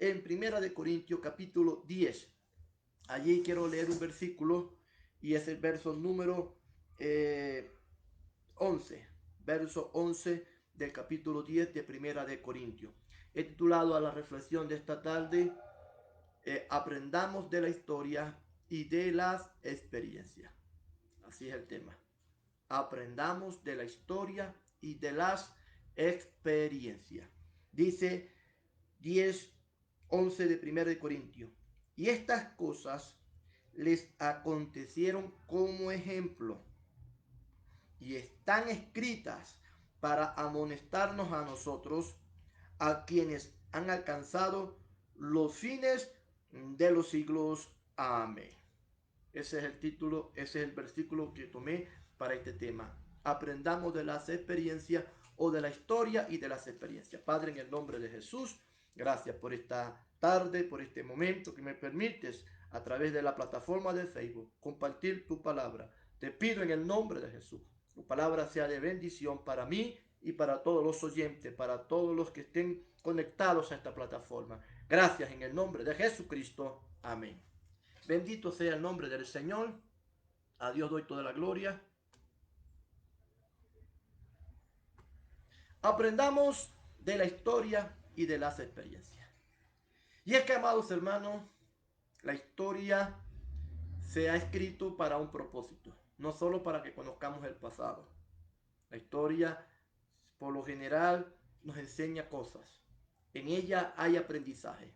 en Primera de Corintios capítulo 10. Allí quiero leer un versículo y es el verso número 11. Verso 11 del capítulo 10 de Primera de Corintios. He titulado a la reflexión de esta tarde, aprendamos de la historia y de las experiencias. Así es el tema. Aprendamos de la historia y de las experiencias. Dice 10, 11 de 1 de Corintios. Y estas cosas les acontecieron como ejemplo y están escritas para amonestarnos a nosotros, a quienes han alcanzado los fines de los siglos. Amén. Ese es el título, ese es el versículo que tomé para este tema. Aprendamos de las experiencias o de la historia y de las experiencias. Padre, en el nombre de Jesús, gracias por esta tarde, por este momento que me permites a través de la plataforma de Facebook compartir tu palabra. Te pido en el nombre de Jesús, tu palabra sea de bendición para mí y para todos los oyentes, para todos los que estén conectados a esta plataforma. Gracias en el nombre de Jesucristo. Amén. Bendito sea el nombre del Señor. A Dios doy toda la gloria. Aprendamos de la historia y de las experiencias. Y es que, amados hermanos, la historia se ha escrito para un propósito, no solo para que conozcamos el pasado. La historia, por lo general, nos enseña cosas. En ella hay aprendizaje.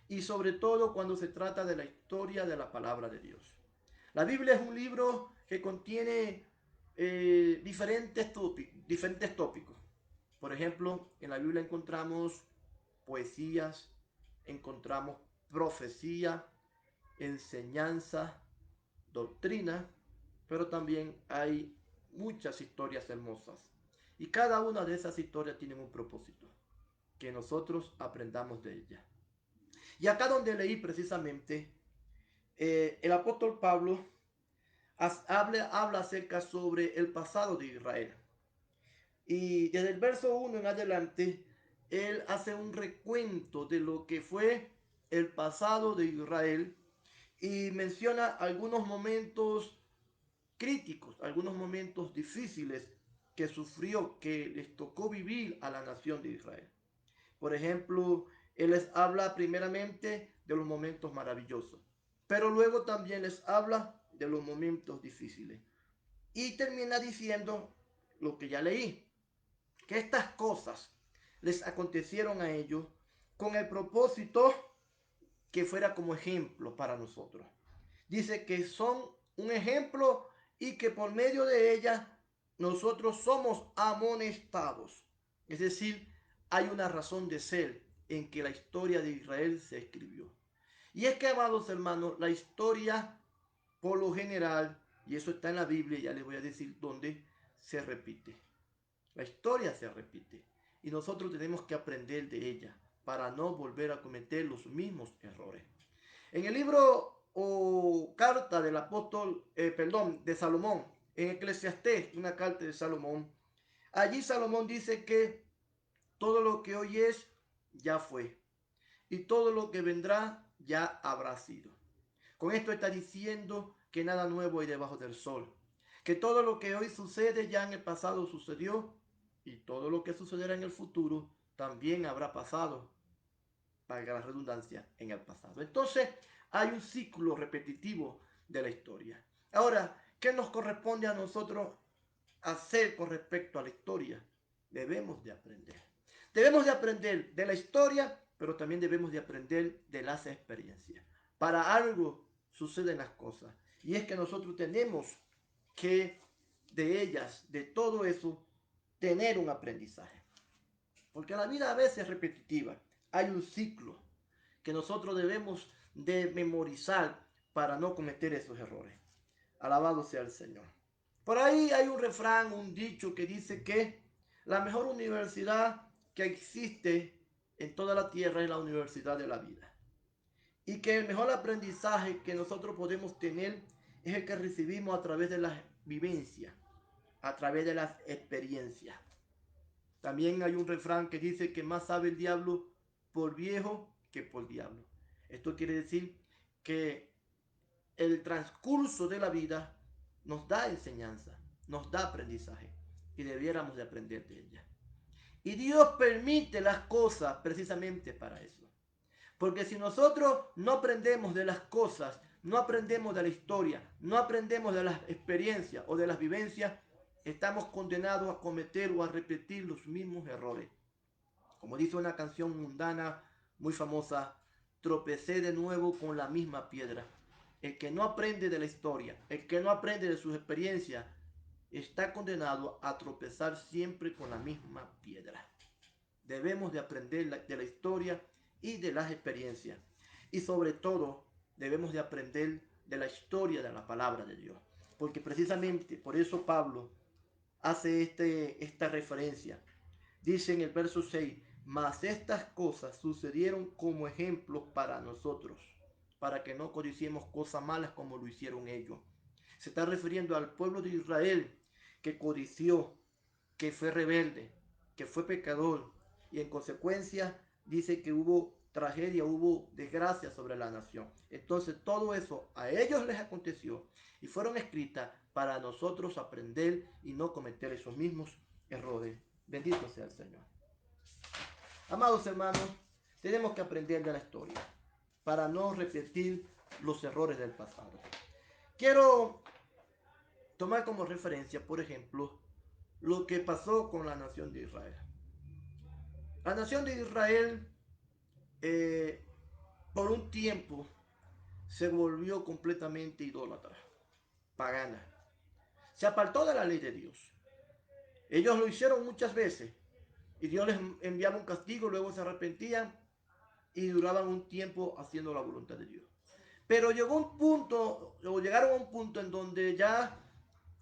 Y sobre todo cuando se trata de la historia de la palabra de Dios. La Biblia es un libro que contiene diferentes tópicos. Por ejemplo, en la Biblia encontramos poesías, encontramos profecía, enseñanza, doctrina, pero también hay muchas historias hermosas. Y cada una de esas historias tiene un propósito, que nosotros aprendamos de ella. Y acá donde leí precisamente, el apóstol Pablo habla acerca sobre el pasado de Israel. Y desde el verso 1 en adelante, él hace un recuento de lo que fue el pasado de Israel y menciona algunos momentos críticos, algunos momentos difíciles que sufrió, que les tocó vivir a la nación de Israel. Por ejemplo, él les habla primeramente de los momentos maravillosos, pero luego también les habla de los momentos difíciles. Y termina diciendo lo que ya leí, que estas cosas les acontecieron a ellos con el propósito que fuera como ejemplo para nosotros. Dice que son un ejemplo y que por medio de ellas nosotros somos amonestados. Es decir, hay una razón de ser en que la historia de Israel se escribió. Y es que, amados hermanos, la historia por lo general, y eso está en la Biblia, ya les voy a decir dónde, se repite. La historia se repite y nosotros tenemos que aprender de ella para no volver a cometer los mismos errores. En el libro o carta del apóstol, de Salomón, en Eclesiastés, una carta de Salomón, allí Salomón dice que todo lo que hoy es ya fue y todo lo que vendrá ya habrá sido. Con esto está diciendo que nada nuevo hay debajo del sol, que todo lo que hoy sucede ya en el pasado sucedió y todo lo que sucederá en el futuro también habrá pasado, valga la redundancia, en el pasado. Entonces hay un ciclo repetitivo de la historia. Ahora, ¿qué nos corresponde a nosotros hacer con respecto a la historia? Debemos de aprender. Debemos de aprender de la historia, pero también debemos de aprender de las experiencias. Para algo suceden las cosas. Y es que nosotros tenemos que de ellas, de todo eso, tener un aprendizaje. Porque la vida a veces es repetitiva. Hay un ciclo que nosotros debemos de memorizar para no cometer esos errores. Alabado sea el Señor. Por ahí hay un refrán, un dicho que dice que la mejor universidad que existe en toda la tierra es la universidad de la vida. Y que el mejor aprendizaje que nosotros podemos tener es el que recibimos a través de las vivencias, a través de las experiencias. También hay un refrán que dice que más sabe el diablo por viejo que por diablo. Esto quiere decir que el transcurso de la vida nos da enseñanza, nos da aprendizaje y debiéramos de aprender de ella. Y Dios permite las cosas precisamente para eso. Porque si nosotros no aprendemos de las cosas, no aprendemos de la historia, no aprendemos de las experiencias o de las vivencias, estamos condenados a cometer o a repetir los mismos errores. Como dice una canción mundana muy famosa, tropecé de nuevo con la misma piedra. El que no aprende de la historia, el que no aprende de sus experiencias, está condenado a tropezar siempre con la misma piedra. Debemos de aprender de la historia y de las experiencias. Y sobre todo, debemos de aprender de la historia de la palabra de Dios. Porque precisamente por eso Pablo hace esta referencia. Dice en el verso 6, mas estas cosas sucedieron como ejemplos para nosotros, para que no codiciemos cosas malas como lo hicieron ellos. Se está refiriendo al pueblo de Israel que codició, que fue rebelde, que fue pecador, y en consecuencia dice que hubo tragedia, hubo desgracia sobre la nación. Entonces todo eso a ellos les aconteció y fueron escritas para nosotros aprender y no cometer esos mismos errores. Bendito sea el Señor. Amados hermanos, tenemos que aprender de la historia para no repetir los errores del pasado. Quiero tomar como referencia, por ejemplo, lo que pasó con la nación de Israel. La nación de Israel por un tiempo se volvió completamente idólatra, pagana. Se apartó de la ley de Dios. Ellos lo hicieron muchas veces y Dios les enviaba un castigo, luego se arrepentían y duraban un tiempo haciendo la voluntad de Dios. Pero llegó un punto, o llegaron a un punto en donde ya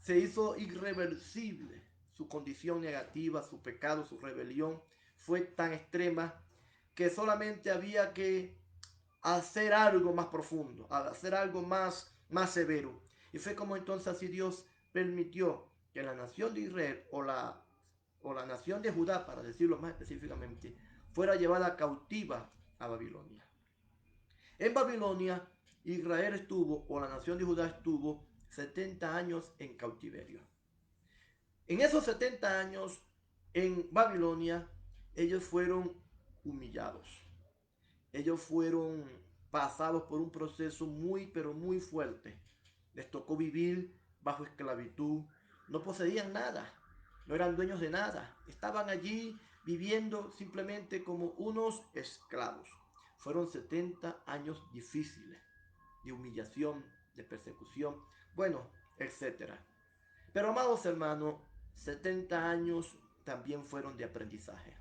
se hizo irreversible su condición negativa, su pecado, su rebelión fue tan extrema que solamente había que hacer algo más profundo, hacer algo más severo. Y fue como entonces así Dios permitió que la nación de Israel o la nación de Judá, para decirlo más específicamente, fuera llevada cautiva a Babilonia. En Babilonia, Israel estuvo, o la nación de Judá estuvo, 70 años en cautiverio. En esos 70 años en Babilonia, ellos fueron humillados. Ellos fueron pasados por un proceso muy, pero muy fuerte. Les tocó vivir bajo esclavitud. No poseían nada. No eran dueños de nada. Estaban allí viviendo simplemente como unos esclavos. Fueron 70 años difíciles de humillación, de persecución, bueno, etcétera. Pero amados hermanos, 70 años también fueron de aprendizaje.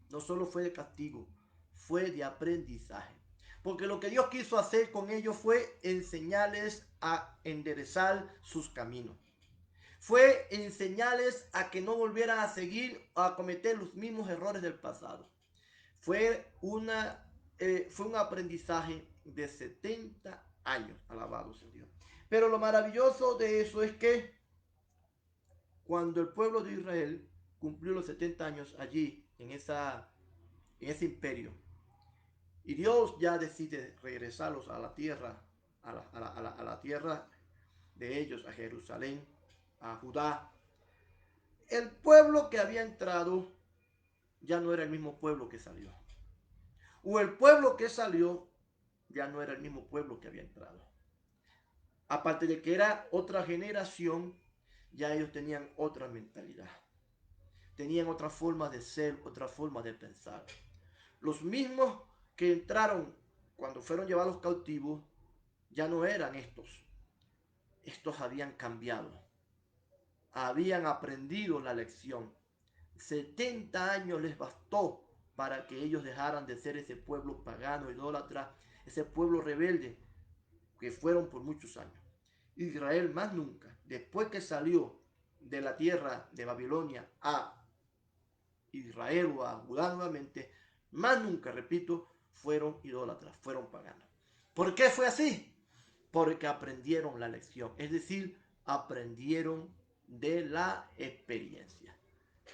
No solo fue de castigo, fue de aprendizaje. Porque lo que Dios quiso hacer con ellos fue enseñarles a enderezar sus caminos. Fue enseñarles a que no volvieran a seguir o a cometer los mismos errores del pasado. Fue un aprendizaje de 70 años, alabado sea Dios. Pero lo maravilloso de eso es que cuando el pueblo de Israel cumplió los 70 años allí, en ese imperio, y Dios ya decide regresarlos a la tierra, a la tierra de ellos, a Jerusalén, a Judá, el pueblo que había entrado ya no era el mismo pueblo que salió. O el pueblo que salió ya no era el mismo pueblo que había entrado. Aparte de que era otra generación, ya ellos tenían otra mentalidad. Tenían otra forma de ser, otra forma de pensar. Los mismos que entraron cuando fueron llevados cautivos ya no eran estos. Estos habían cambiado. Habían aprendido la lección. 70 años les bastó para que ellos dejaran de ser ese pueblo pagano, idólatra, ese pueblo rebelde que fueron por muchos años. Israel más nunca, después que salió de la tierra de Babilonia a Israel o a Judá nuevamente, más nunca, repito, fueron idólatras, fueron paganos. ¿Por qué fue así? Porque aprendieron la lección, es decir, aprendieron de la experiencia.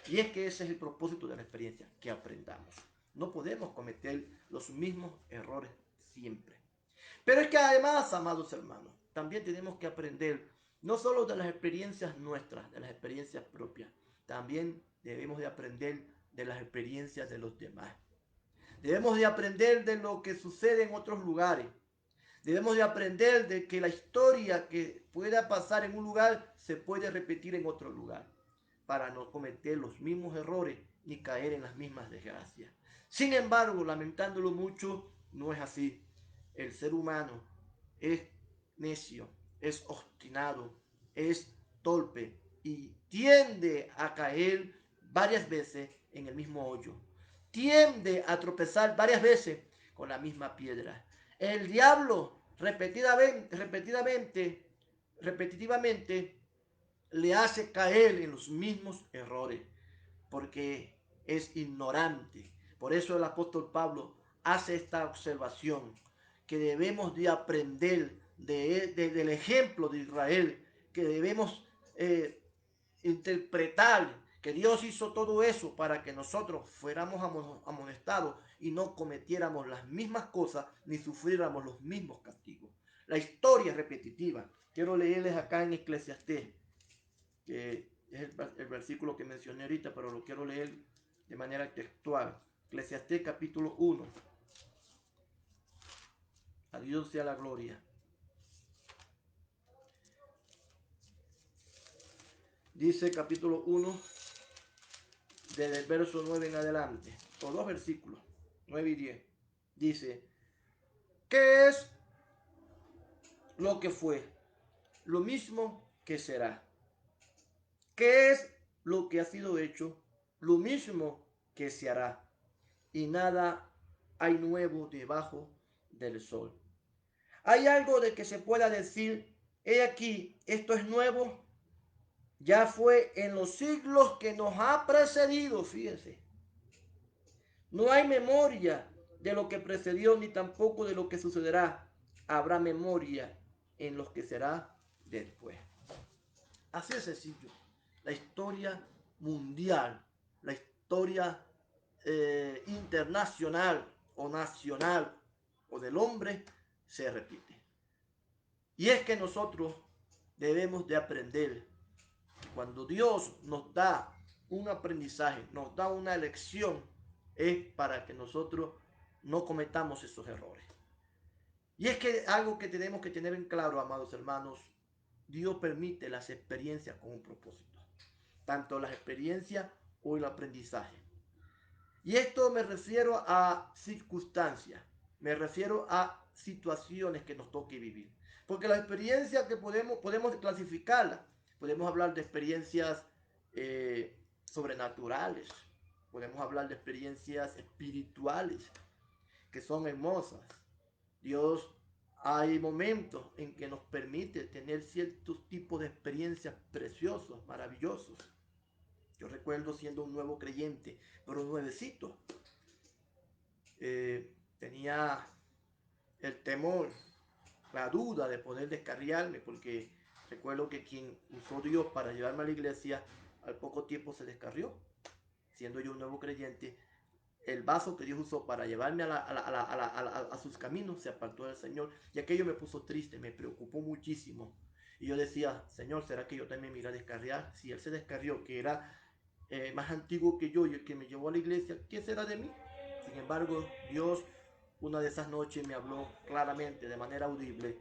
Y es que ese es el propósito de la experiencia, que aprendamos. No podemos cometer los mismos errores siempre. Pero es que además, amados hermanos, también tenemos que aprender no solo de las experiencias nuestras, de las experiencias propias, también debemos de aprender de las experiencias de los demás. Debemos de aprender de lo que sucede en otros lugares. Debemos de aprender de que la historia que pueda pasar en un lugar se puede repetir en otro lugar, para no cometer los mismos errores ni caer en las mismas desgracias. Sin embargo, lamentándolo mucho, no es así. El ser humano es necio, es obstinado, es torpe y tiende a caer varias veces en el mismo hoyo. Tiende a tropezar varias veces con la misma piedra. El diablo repetitivamente le hace caer en los mismos errores porque es ignorante. Por eso el apóstol Pablo hace esta observación, que debemos de aprender del ejemplo de Israel, que debemos interpretar que Dios hizo todo eso para que nosotros fuéramos amonestados y no cometiéramos las mismas cosas ni sufriéramos los mismos castigos. La historia es repetitiva. Quiero leerles acá en Eclesiastés, que es el versículo que mencioné ahorita, pero lo quiero leer de manera textual. Eclesiastés capítulo 1. A Dios sea la gloria. Dice capítulo 1, desde el verso 9 en adelante, o dos versículos, 9 y 10. Dice, ¿qué es lo que fue? Lo mismo que será. ¿Qué es lo que ha sido hecho? Lo mismo que se hará. Y nada hay nuevo debajo del sol. ¿Hay algo de que se pueda decir, he aquí, esto es nuevo? Ya fue en los siglos que nos ha precedido, fíjense. No hay memoria de lo que precedió ni tampoco de lo que sucederá. Habrá memoria en lo que será después. Así de sencillo. La historia mundial, la historia internacional o nacional o del hombre se repite. Y es que nosotros debemos de aprender que cuando Dios nos da un aprendizaje, nos da una lección, es para que nosotros no cometamos esos errores. Y es que algo que tenemos que tener en claro, amados hermanos, Dios permite las experiencias con un propósito. Tanto las experiencias o el aprendizaje. Y esto me refiero a circunstancias, me refiero a situaciones que nos toque vivir. Porque la experiencia que podemos clasificarla, podemos hablar de experiencias sobrenaturales, podemos hablar de experiencias espirituales, que son hermosas. Dios, hay momentos en que nos permite tener ciertos tipos de experiencias preciosos, maravillosos. Yo recuerdo siendo un nuevo creyente, pero nuevecito. Tenía el temor, la duda de poder descarriarme, porque recuerdo que quien usó Dios para llevarme a la iglesia, al poco tiempo se descarrió, siendo yo un nuevo creyente. El vaso que Dios usó para llevarme a sus caminos se apartó del Señor, y aquello me puso triste, me preocupó muchísimo. Y yo decía, Señor, ¿será que yo también me iré a descarriar? Si Él se descarrió, que era más antiguo que yo y el que me llevó a la iglesia, ¿qué será de mí? Sin embargo, Dios una de esas noches me habló claramente, de manera audible: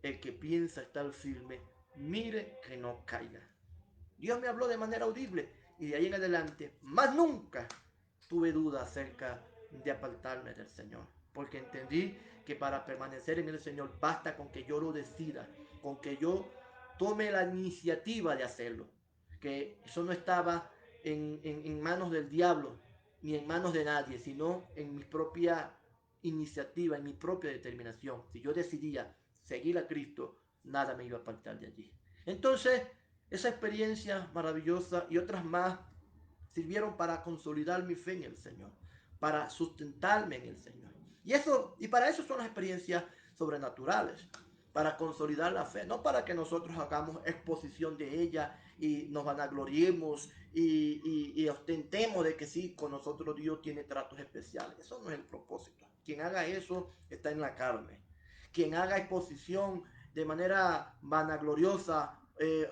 el que piensa estar firme, mire que no caiga. Dios me habló de manera audible y de ahí en adelante, más nunca tuve duda acerca de apartarme del Señor, porque entendí que para permanecer en el Señor basta con que yo lo decida, con que yo tome la iniciativa de hacerlo, que eso no estaba en manos del diablo ni en manos de nadie, sino en mi propia iniciativa, en mi propia determinación. Si yo decidía seguir a Cristo, nada me iba a apartar de allí. Entonces, esa experiencia maravillosa y otras más sirvieron para consolidar mi fe en el Señor, para sustentarme en el Señor. Y para eso son las experiencias sobrenaturales. para consolidar la fe, no para que nosotros hagamos exposición de ella y nos vanagloriemos y ostentemos de que sí, con nosotros Dios tiene tratos especiales. Eso no es el propósito. Quien haga eso está en la carne. Quien haga exposición de manera vanagloriosa,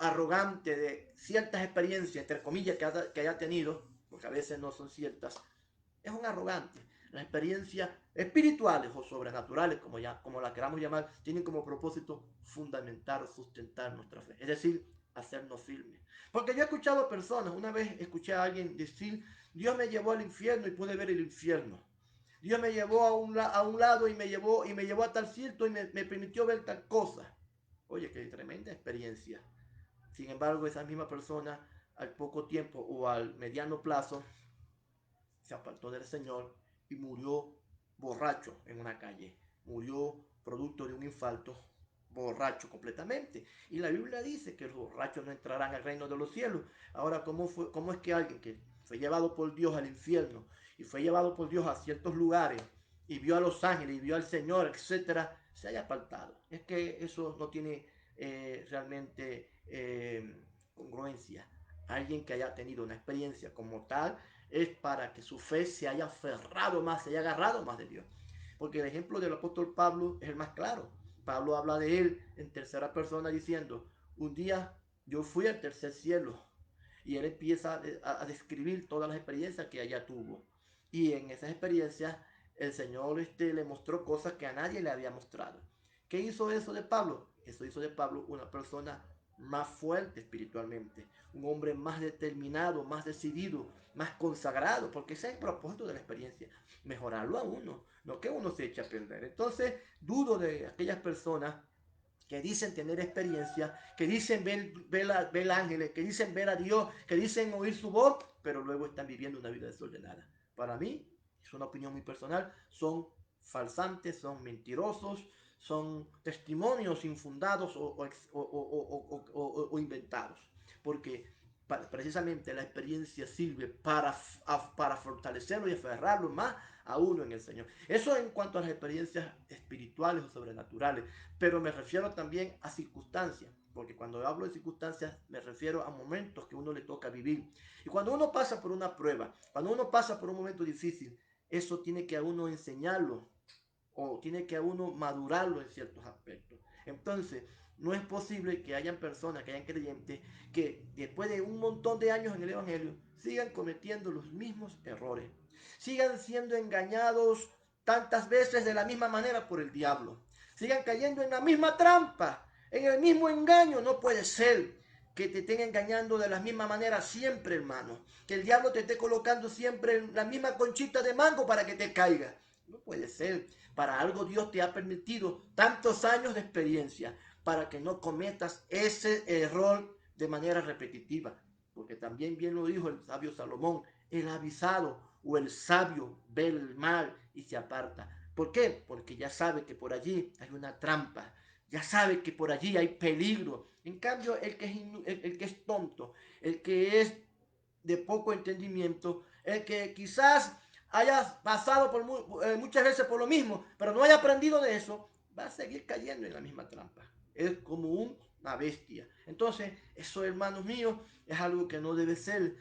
arrogante de ciertas experiencias, entre comillas, que haya tenido, porque a veces no son ciertas, es un arrogante. Las experiencias espirituales o sobrenaturales, como la queramos llamar, tienen como propósito fundamentar o sustentar nuestra fe. Es decir, hacernos firmes. Porque yo he escuchado personas, una vez escuché a alguien decir, Dios me llevó al infierno y pude ver el infierno. Dios me llevó a un lado y me llevó a tal sitio y me permitió ver tal cosa. Oye, qué tremenda experiencia. Sin embargo, esa misma persona al poco tiempo o al mediano plazo se apartó del Señor y murió borracho en una calle. Murió producto de un infarto, borracho completamente. Y la Biblia dice que los borrachos no entrarán al reino de los cielos. Ahora, ¿cómo es que alguien que fue llevado por Dios al infierno y fue llevado por Dios a ciertos lugares y vio a los ángeles y vio al Señor, etcétera, se haya apartado? Es que eso no tiene realmente congruencia. Alguien que haya tenido una experiencia como tal es para que su fe se haya aferrado más, se haya agarrado más de Dios. Porque el ejemplo del apóstol Pablo es el más claro. Pablo habla de él en tercera persona diciendo, un día yo fui al tercer cielo. Y él empieza a describir todas las experiencias que ella tuvo. Y en esas experiencias el Señor le mostró cosas que a nadie le había mostrado. ¿Qué hizo eso de Pablo? Eso hizo de Pablo una persona más fuerte espiritualmente, un hombre más determinado, más decidido, más consagrado, porque ese es el propósito de la experiencia, mejorarlo a uno, no que uno se eche a perder. Entonces, dudo de aquellas personas que dicen tener experiencia, que dicen ver ángeles, que dicen ver a Dios, que dicen oír su voz, pero luego están viviendo una vida desordenada. Para mí, es una opinión muy personal, son falsantes, son mentirosos, son testimonios infundados o inventados. Porque precisamente la experiencia sirve para fortalecerlo y aferrarlo más a uno en el Señor. Eso en cuanto a las experiencias espirituales o sobrenaturales, pero me refiero también a circunstancias, porque cuando hablo de circunstancias me refiero a momentos que uno le toca vivir. Y cuando uno pasa por una prueba, cuando uno pasa por un momento difícil, eso tiene que a uno enseñarlo o tiene que a uno madurarlo en ciertos aspectos. Entonces, no es posible que hayan personas, que hayan creyentes, que después de un montón de años en el Evangelio, sigan cometiendo los mismos errores, sigan siendo engañados tantas veces de la misma manera por el diablo, sigan cayendo en la misma trampa, en el mismo engaño. No puede ser que te estén engañando de la misma manera siempre, hermano, que el diablo te esté colocando siempre en la misma conchita de mango para que te caiga. No puede ser. Para algo Dios te ha permitido tantos años de experiencia para que no cometas ese error de manera repetitiva. Porque también bien lo dijo el sabio Salomón, el avisado o el sabio ve el mal y se aparta. ¿Por qué? Porque ya sabe que por allí hay una trampa, ya sabe que por allí hay peligro. En cambio, el que es tonto, el que es de poco entendimiento, el que quizás haya pasado muchas veces por lo mismo, pero no haya aprendido de eso, va a seguir cayendo en la misma trampa. Es como una bestia. Entonces, eso, hermanos míos, es algo que no debe ser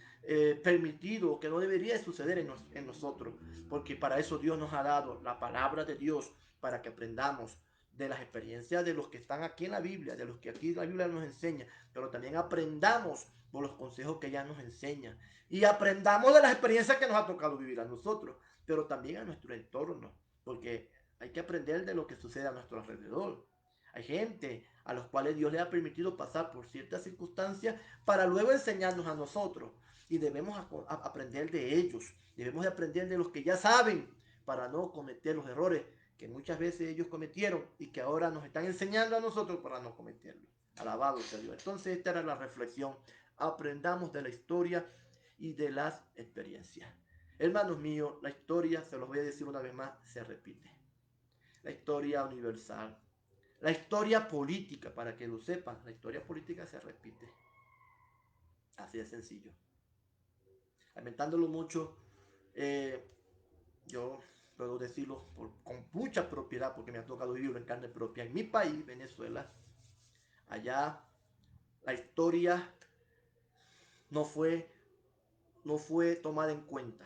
permitido, que no debería suceder en nosotros, porque para eso Dios nos ha dado la palabra de Dios, para que aprendamos de las experiencias de los que están aquí en la Biblia, de los que aquí la Biblia nos enseña, pero también aprendamos por los consejos que ella nos enseña y aprendamos de las experiencias que nos ha tocado vivir a nosotros, pero también a nuestro entorno, porque hay que aprender de lo que sucede a nuestro alrededor. Hay gente a los cuales Dios le ha permitido pasar por ciertas circunstancias para luego enseñarnos a nosotros, y debemos aprender de ellos, debemos de aprender de los que ya saben para no cometer los errores que muchas veces ellos cometieron y que ahora nos están enseñando a nosotros para no cometerlos. Alabado sea Dios. Entonces esta era la reflexión. Aprendamos de la historia y de las experiencias. Hermanos míos, la historia, se los voy a decir una vez más, se repite. La historia universal, la historia política, para que lo sepan, la historia política se repite. Así de sencillo. Lamentándolo mucho, yo puedo decirlo con mucha propiedad. propiedad porque me ha tocado vivirlo en carne propia. En mi país, Venezuela, allá la historia no fue, no fue tomada en cuenta.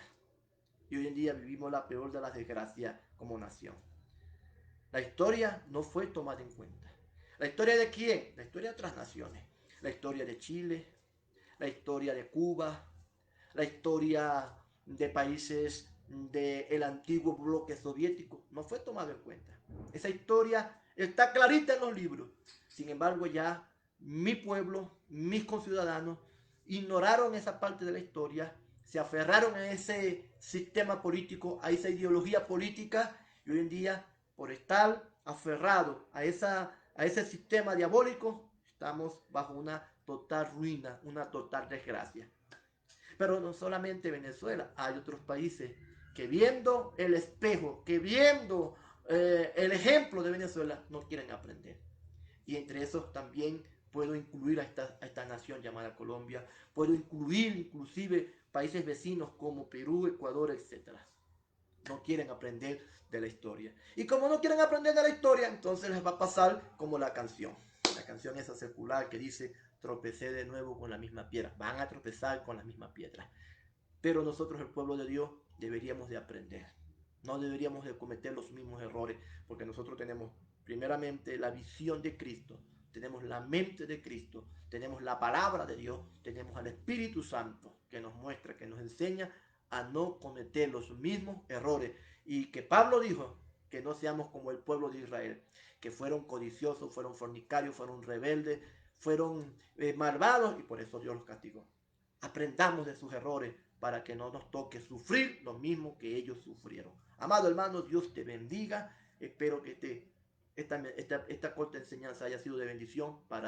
Y hoy en día vivimos la peor de las desgracias como nación. La historia no fue tomada en cuenta. ¿La historia de quién? La historia de otras naciones. La historia de Chile, la historia de Cuba, la historia de países del antiguo bloque soviético. No fue tomada en cuenta. Esa historia está clarita en los libros. Sin embargo, ya mi pueblo, mis conciudadanos, ignoraron esa parte de la historia, se aferraron a ese sistema político, a esa ideología política, y hoy en día, por estar aferrado a ese sistema diabólico, estamos bajo una total ruina, una total desgracia. Pero no solamente Venezuela, hay otros países que viendo el espejo, que viendo el ejemplo de Venezuela, no quieren aprender. Y entre esos también puedo incluir a esta nación llamada Colombia, puedo incluir inclusive países vecinos como Perú, Ecuador, etc. No quieren aprender de la historia. Y como no quieren aprender de la historia, entonces les va a pasar como la canción. La canción esa secular que dice, tropecé de nuevo con la misma piedra. Van a tropezar con la misma piedra. Pero nosotros, el pueblo de Dios, deberíamos de aprender. No deberíamos de cometer los mismos errores, porque nosotros tenemos primeramente la visión de Cristo, tenemos la mente de Cristo, tenemos la palabra de Dios, tenemos al Espíritu Santo que nos muestra, que nos enseña a no cometer los mismos errores. Y que Pablo dijo que no seamos como el pueblo de Israel, que fueron codiciosos, fueron fornicarios, fueron rebeldes, fueron malvados, y por eso Dios los castigó. Aprendamos de sus errores para que no nos toque sufrir lo mismo que ellos sufrieron. Amado hermano, Dios te bendiga. Espero que esta corta enseñanza haya sido de bendición para